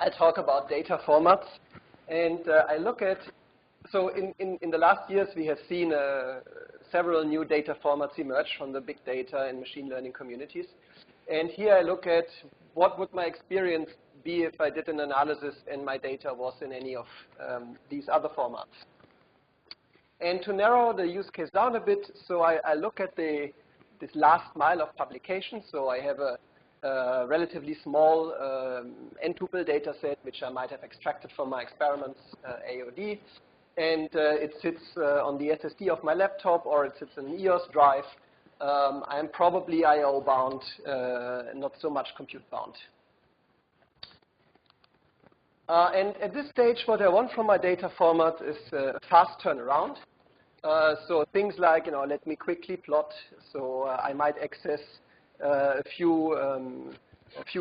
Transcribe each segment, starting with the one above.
I talk about data formats, and I look at, so in the last years we have seen several new data formats emerge from the big data and machine learning communities. And here I look at what would my experience be if I did an analysis and my data was in any of these other formats. And to narrow the use case down a bit, so I look at this last mile of publication. So I have a relatively small n-tuple data set, which I might have extracted from my experiments, AOD. And it sits on the SSD of my laptop, or it sits in an EOS drive. I'm probably I/O bound, not so much compute bound. And at this stage, what I want from my data format is a fast turnaround. So things like, let me quickly plot. So I might access a few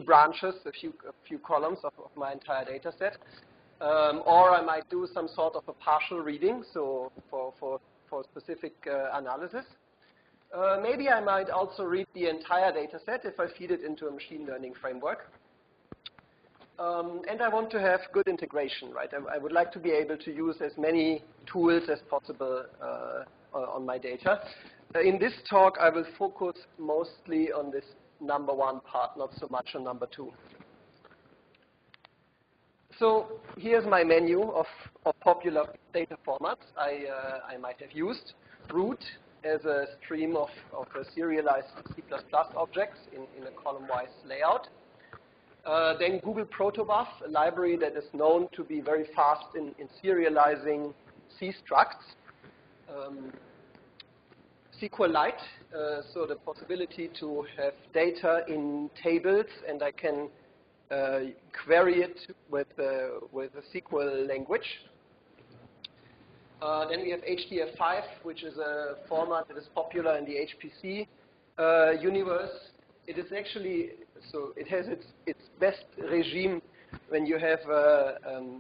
branches, a few columns of my entire data set. Or I might do some sort of a partial reading, so for specific analysis. Maybe I might also read the entire data set if I feed it into a machine learning framework. And I want to have good integration, right? I would like to be able to use as many tools as possible on my data. In this talk, I will focus mostly on this number one part, not so much on number two. So here's my menu of popular data formats I might have used. Root as a stream of serialized C++ objects in a column-wise layout. Then Google Protobuf, a library that is known to be very fast in serializing C structs. SQLite, so the possibility to have data in tables, and I can query it with a SQL language. Then we have HDF5, which is a format that is popular in the HPC universe. It is actually, so it has its best regime when you have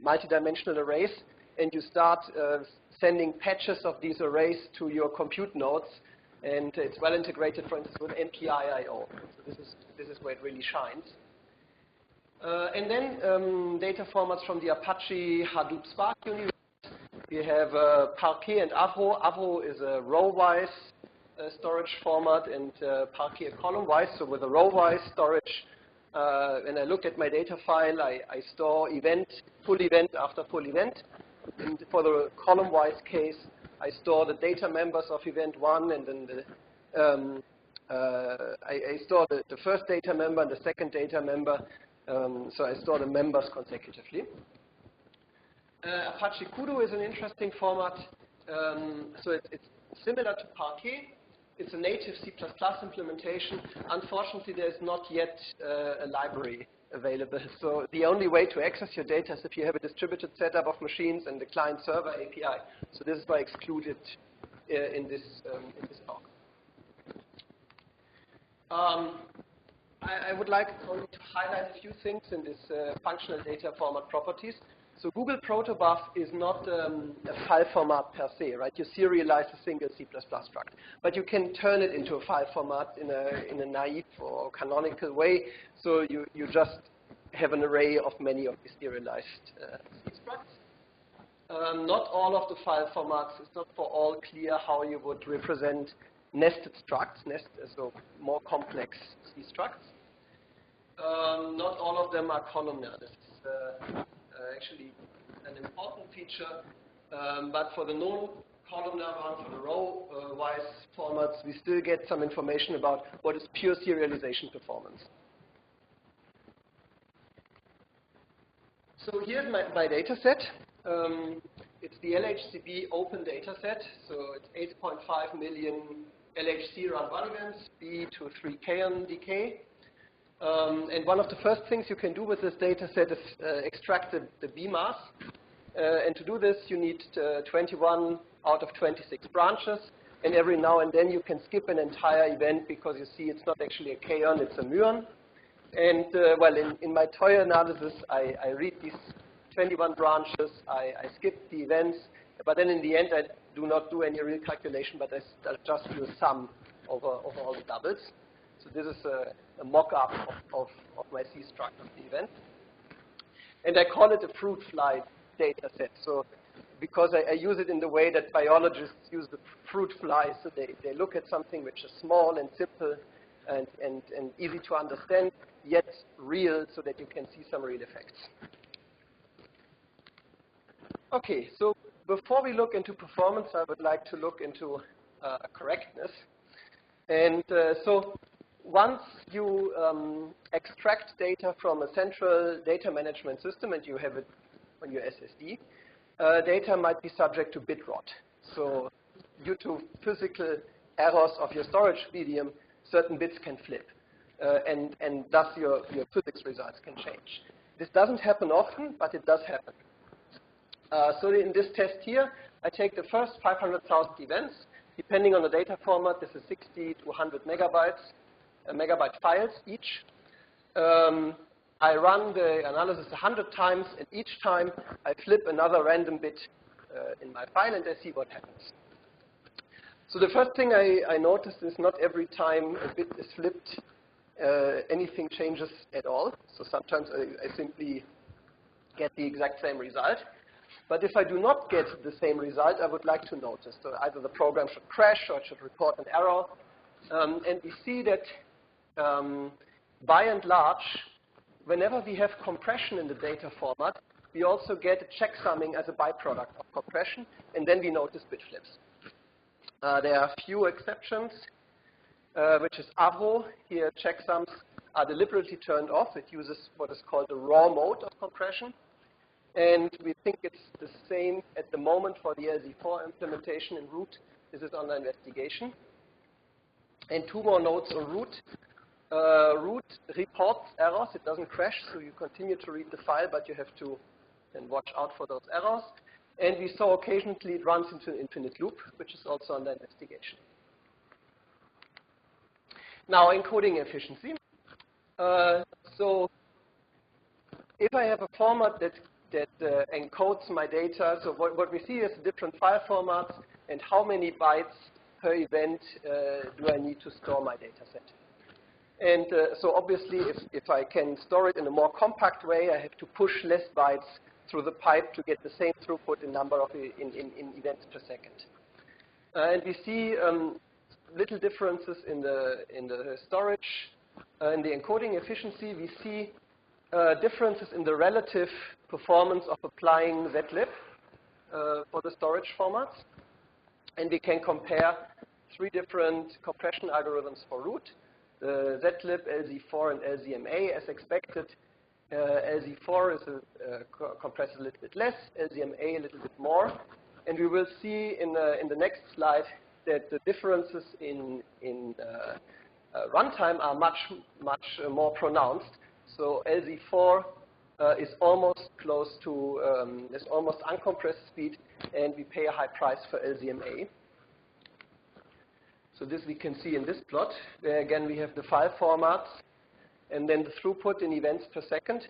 multidimensional arrays and you start sending patches of these arrays to your compute nodes, and it's well integrated, for instance, with MPI/IO. So this is where it really shines. And then data formats from the Apache Hadoop Spark universe. We have Parquet and Avro. Avro is a row-wise storage format, and Parquet a column-wise. So with a row-wise storage, when I look at my data file, I store full event after full event. And for the column-wise case, I store the data members of event 1, and then I store the first data member and the second data member. So I store the members consecutively. Apache Kudu is an interesting format. So it's similar to Parquet. It's a native C++ implementation. Unfortunately, there's not yet a library available. So the only way to access your data is if you have a distributed setup of machines and the client-server API. So this is why I excluded in this talk. I would like only to highlight a few things in this functional data format properties. So Google Protobuf is not a file format per se, right? You serialize a single C++ struct, but you can turn it into a file format in a naive or canonical way. So you just have an array of many of these serialized C structs. Not all of the file formats, it's not for all clear how you would represent nested structs, so more complex C structs. Not all of them are columnar. This is actually an important feature, but for the non-columnar one, for the row-wise formats, we still get some information about what is pure serialization performance. So here's my data set. It's the LHCb open data set, so it's 8.5 million LHC round-1 events, B to 3K on decay. And one of the first things you can do with this data set is extract the B mass. And to do this, you need 21 out of 26 branches. And every now and then, you can skip an entire event because you see it's not actually a kaon, it's a muon. And well, in my toy analysis, I read these 21 branches. I skip the events. But then in the end, I do not do any real calculation, but I just do a sum over all the doubles. So this is a mock-up of my C struct of the event. And I call it a fruit fly data set. So because I use it in the way that biologists use the fruit fly, so they look at something which is small and simple and easy to understand, yet real, so that you can see some real effects. Okay, so before we look into performance, I would like to look into correctness. And so once you extract data from a central data management system and you have it on your SSD, data might be subject to bit rot. So due to physical errors of your storage medium, certain bits can flip. And thus your physics results can change. This doesn't happen often, but it does happen. So in this test here, I take the first 500,000 events. Depending on the data format, this is 60 to 100 megabyte files each. I run the analysis 100 times, and each time I flip another random bit in my file, and I see what happens. So the first thing I noticed is not every time a bit is flipped, anything changes at all. So sometimes I simply get the exact same result. But if I do not get the same result, I would like to notice. So either the program should crash or it should report an error. And we see that by and large, whenever we have compression in the data format, we also get a checksumming as a byproduct of compression, and then we notice bit flips. There are a few exceptions, which is Avro. Here, checksums are deliberately turned off. It uses what is called the raw mode of compression. And we think it's the same at the moment for the LZ4 implementation in root. This is under investigation. And two more notes on root. Root reports errors. It doesn't crash, so you continue to read the file, but you have to then watch out for those errors. And we saw occasionally it runs into an infinite loop, which is also under investigation. Now, encoding efficiency. So if I have a format that encodes my data, so what we see is different file formats and how many bytes per event do I need to store my data set. And so obviously, if I can store it in a more compact way, I have to push less bytes through the pipe to get the same throughput in number of in events per second. And we see little differences in the storage, in the encoding efficiency. We see differences in the relative performance of applying zlib for the storage formats. And we can compare 3 different compression algorithms for root. The zlib, LZ4, and LZMA. As expected, LZ4 is compresses a little bit less, LZMA a little bit more. And we will see in the next slide that the differences in runtime are much more pronounced. So LZ4 is almost close to, is almost uncompressed speed, and we pay a high price for LZMA. So this we can see in this plot, where again we have the file formats, and then the throughput in events per second.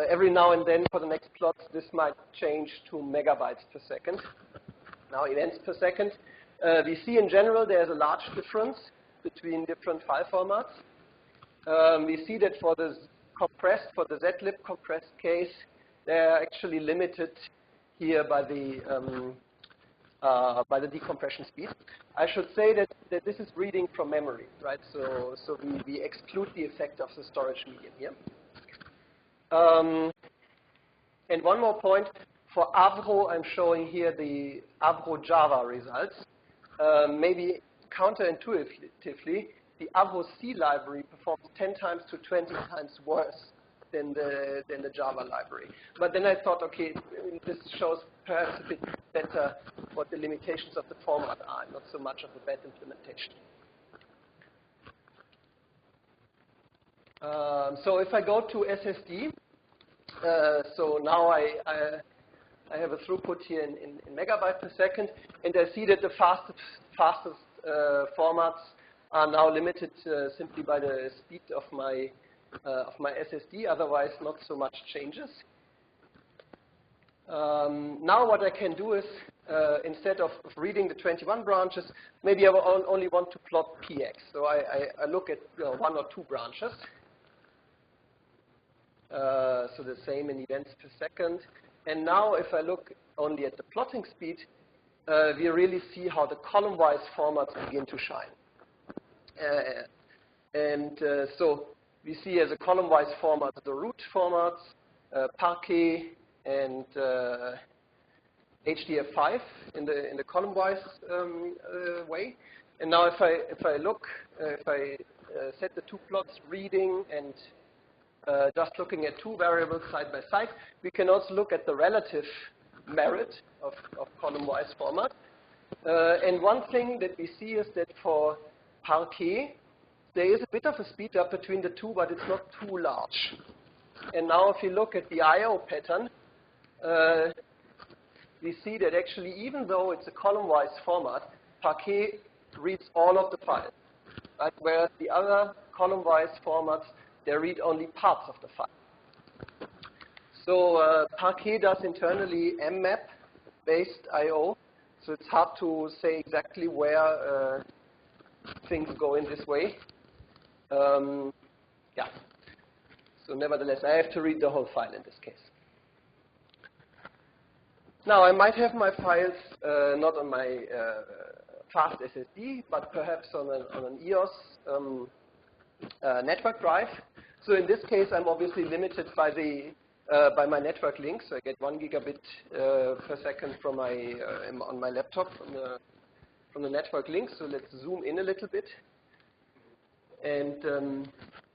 Every now and then for the next plots, this might change to megabytes per second. Now events per second. We see in general there's a large difference between different file formats. We see that for the zlib compressed case, they're actually limited here by the decompression speed. I should say that this is reading from memory, right? So we exclude the effect of the storage medium here. And one more point, for Avro, I'm showing here the Avro Java results. Maybe counterintuitively, the Avro C library performs 10 times to 20 times worse than the Java library. But then I thought, okay, this shows perhaps a bit better what the limitations of the format are, not so much of a bad implementation. So if I go to SSD, so now I have a throughput here in megabyte per second, and I see that the fastest formats are now limited simply by the speed of my SSD. Otherwise, not so much changes. Now what I can do is, instead of reading the 21 branches, maybe I will only want to plot PX. So I look at 1 or 2 branches. So the same in events per second. And now if I look only at the plotting speed, we really see how the column-wise formats begin to shine. So we see as a column-wise format the root formats, Parquet and HDF5 in the column-wise way. And now if I look, if I set the two plots, reading and just looking at two variables side by side, we can also look at the relative merit of column-wise format. And one thing that we see is that for Parquet, there is a bit of a speed up between the two, but it's not too large. And now if you look at the I/O pattern, we see that actually even though it's a column-wise format, Parquet reads all of the files, right? Whereas the other column-wise formats, they read only parts of the file. So Parquet does internally mmap-based I/O, so it's hard to say exactly where things go in this way. Yeah. So nevertheless, I have to read the whole file in this case. Now, I might have my files not on my fast SSD, but perhaps on an EOS network drive. So in this case, I'm obviously limited by by my network link. So I get 1 gigabit per second from on my laptop from the network link. So let's zoom in a little bit. And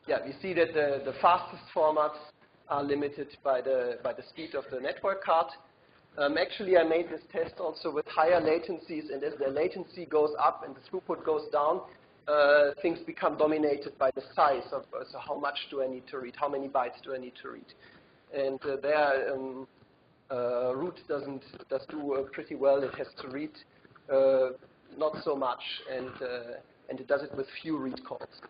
yeah, we see that the fastest formats are limited by the speed of the network card. Actually, I made this test also with higher latencies, and as the latency goes up and the throughput goes down, things become dominated by the size of so how much do I need to read, how many bytes do I need to read. And there, root does do pretty well. It has to read not so much, and it does it with few read calls.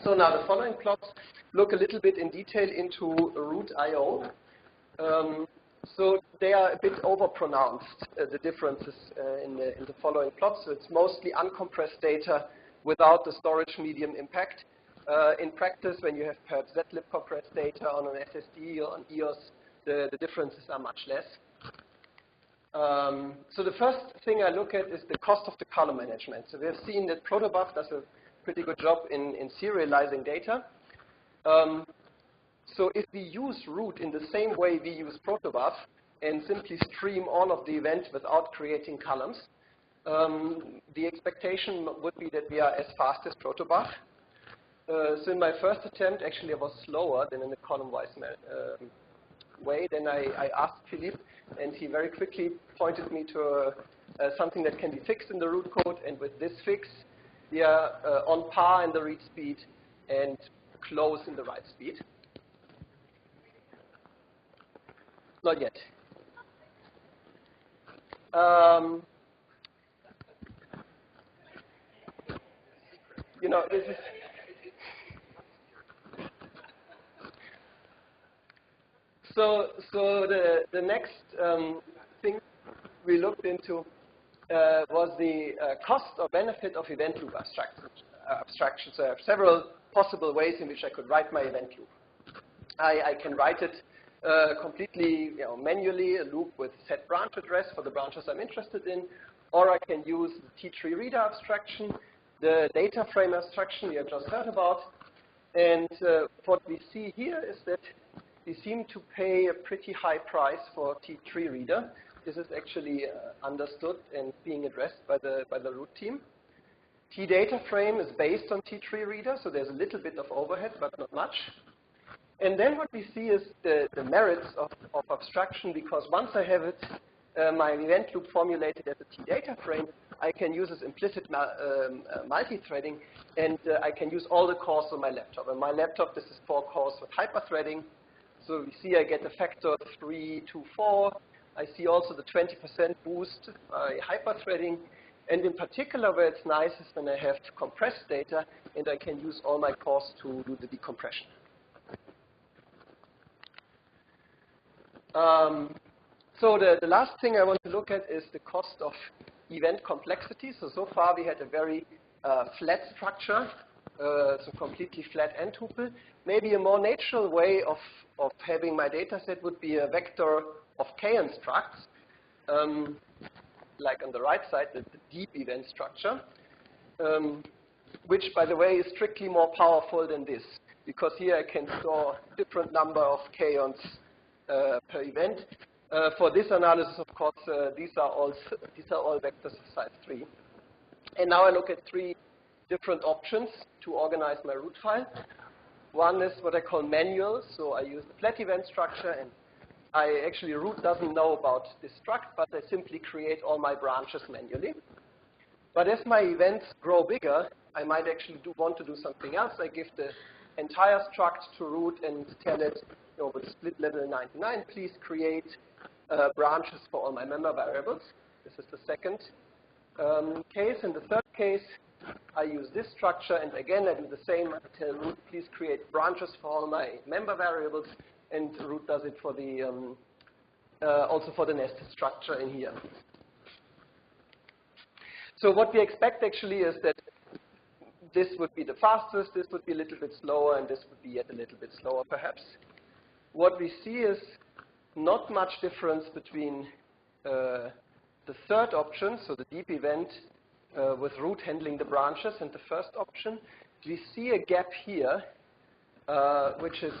So now the following plots look a little bit in detail into root I/O. So they are a bit overpronounced, the differences in the following plots. So it's mostly uncompressed data without the storage medium impact. In practice, when you have perhaps zlib compressed data on an SSD or on EOS, the differences are much less. So the first thing I look at is the cost of the column management. So we have seen that protobuf does a pretty good job in serializing data. So if we use root in the same way we use protobuf and simply stream all of the events without creating columns, the expectation would be that we are as fast as protobuf. So in my first attempt, actually I was slower than in the column-wise way. Then I asked Philippe, and he very quickly pointed me to something that can be fixed in the root code, and with this fix, we are on par in the read speed and close in the write speed. Not yet. You know, this is... So the next thing we looked into was the cost or benefit of event loop abstraction. So I have several possible ways in which I could write my event loop. I can write it completely, manually, a loop with set branch address for the branches I'm interested in, or I can use the T3 reader abstraction, the data frame abstraction we have just heard about. And what we see here is that we seem to pay a pretty high price for T3 reader. This is actually understood and being addressed by the root team. T-data frame is based on T3 reader, so there's a little bit of overhead, but not much. And then what we see is the merits of abstraction, because once I have it, my event loop formulated as a T-data frame, I can use this implicit multi-threading, and I can use all the cores on my laptop. And my laptop, this is 4 cores with hyper-threading. So we see I get a factor of 3 to 4. I see also the 20% boost by hyper-threading. And in particular, where it's nice is when I have compressed data, and I can use all my cores to do the decompression. So the last thing I want to look at is the cost of event complexity. So far we had a very flat structure so completely flat n-tuple. Maybe a more natural way of having my data set would be a vector of k structs, like on the right side, the deep event structure, which, by the way, is strictly more powerful than this, because here I can store different number of k-ons per event. For this analysis, of course, these are all vectors of size 3. And now I look at 3 different options to organize my root file. One is what I call manual, so I use the flat event structure, and actually root doesn't know about this struct, but I simply create all my branches manually. But as my events grow bigger, I might actually want to do something else. I give the entire struct to root and tell it, with split level 99, please create branches for all my member variables. This is the second case. In the third case, I use this structure, and again, I do the same. I tell root, please create branches for all my member variables, and root does it for the also for the nested structure in here. So what we expect actually is that this would be the fastest, this would be a little bit slower, and this would be yet a little bit slower perhaps. What we see is not much difference between the third option, so the deep event with root handling the branches, and the first option. We see a gap here, which is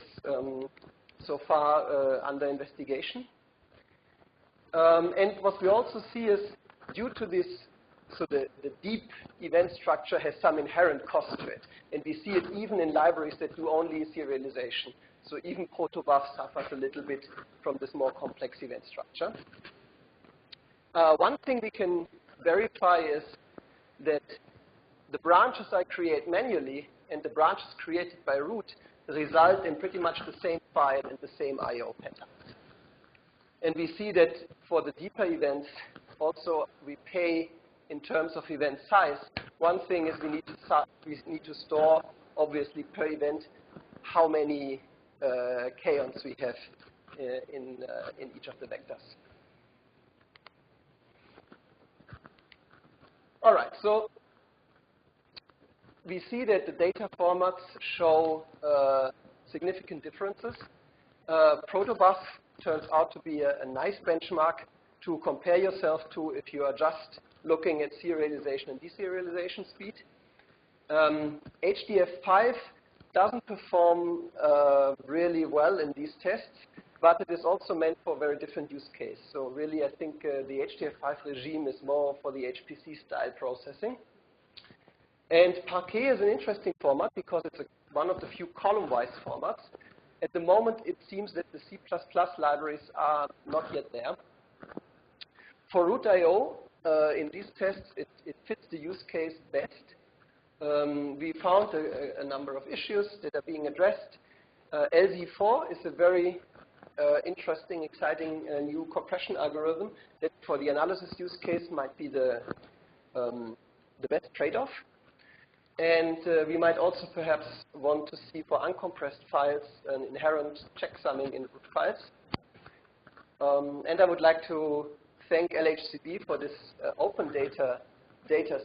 so far under investigation. And what we also see is, due to this, so the deep event structure has some inherent cost to it. And we see it even in libraries that do only serialization. So even protobuf suffers a little bit from this more complex event structure. One thing we can verify is that the branches I create manually and the branches created by root result in pretty much the same file and the same I/O patterns. And we see that for the deeper events, also we pay in terms of event size. One thing is we need to store, obviously, per event how many k-ons we have in each of the vectors. All right, so we see that the data formats show significant differences. Protobuf turns out to be a nice benchmark to compare yourself to if you are just looking at serialization and deserialization speed. HDF5 doesn't perform really well in these tests, but it is also meant for a very different use case. So really, I think the HDF5 regime is more for the HPC style processing. And Parquet is an interesting format because it's one of the few column-wise formats. At the moment, it seems that the C++ libraries are not yet there. For root I/O, in these tests, it fits the use case best. We found a number of issues that are being addressed. LZ4 is a very interesting, exciting new compression algorithm that for the analysis use case might be the best trade-off. And we might also perhaps want to see for uncompressed files an inherent checksumming in root files. And I would like to thank LHCb for this open data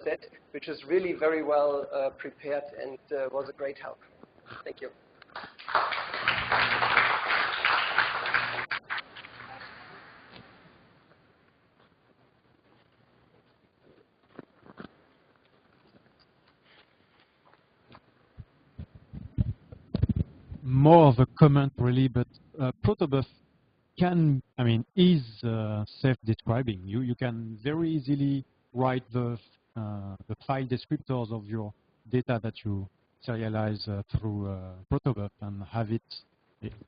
set, which is really very well prepared and was a great help. Thank you. More of a comment, really, but protobuf is self-describing. You can very easily write the file descriptors of your data that you serialize through protobuf and have it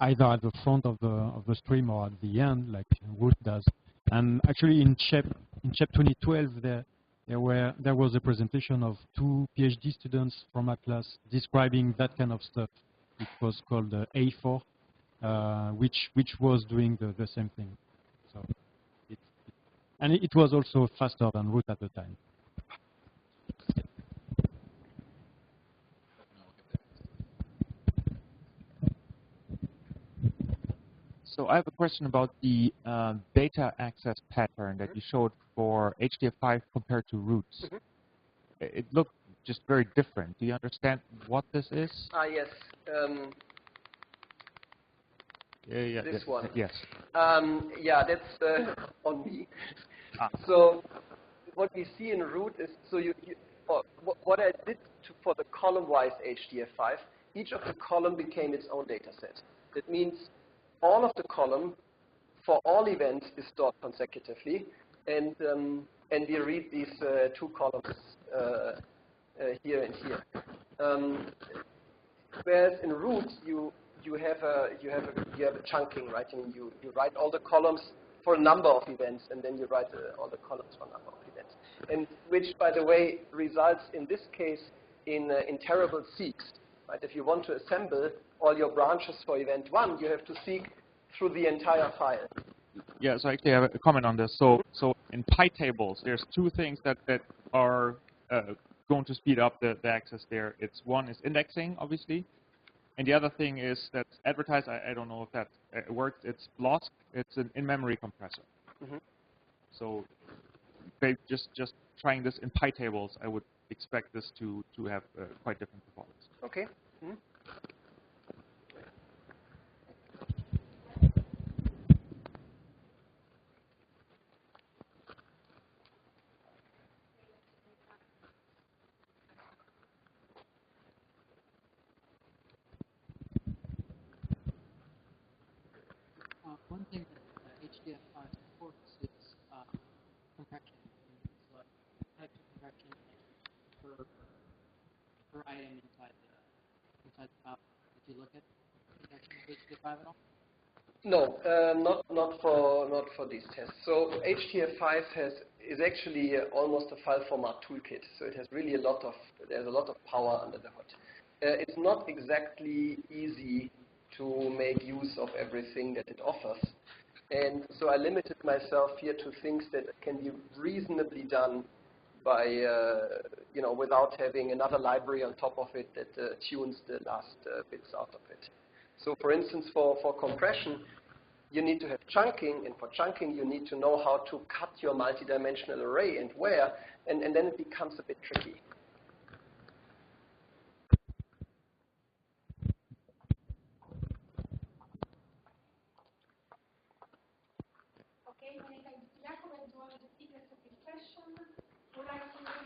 either at the front of the stream or at the end, like root does. And actually, in CHEP 2012, there was a presentation of 2 PhD students from Atlas describing that kind of stuff. It was called A4, which was doing the same thing. So, and it was also faster than root at the time. So I have a question about the data access pattern that you showed for HDF5 compared to roots. Mm-hmm. It looked just very different. Do you understand what this is? Yes. This one. Yes. Yeah, that's on me. Ah. So what we see in root is, what I did for the column-wise HDF5, each of the column became its own data set. That means all of the column for all events is stored consecutively, and we read these two columns here and here. Whereas in root you have a chunking, right? I mean, you write all the columns for a number of events, and then you write all the columns for a number of events, and which, by the way, results in this case in terrible seeks. Right? If you want to assemble all your branches for event 1, you have to seek through the entire file. Yeah, so actually I have a comment on this. So in PyTables, there's two things that are going to speed up the access there. One is indexing, obviously, and the other thing is that's advertised. I don't know if that works. It's BLOSC. It's an in-memory compressor. Mm-hmm. So just trying this in PyTables, I would expect this to have quite different performance. Okay. Mm-hmm. One thing that HDF5 supports is compression. It's like types of compression per item inside the file. Did you look at compression of HDF5 at all? No, not for these tests. So HDF5 is actually almost a file format toolkit. So it has really there's a lot of power under the hood. It's not exactly easy to make use of everything that it offers. And so I limited myself here to things that can be reasonably done by, without having another library on top of it that tunes the last bits out of it. So for instance, for compression, you need to have chunking, and for chunking you need to know how to cut your multidimensional array and where, and then it becomes a bit tricky. Okay, many thanks to Jakob, and to all the speakers of this session. Would like to remind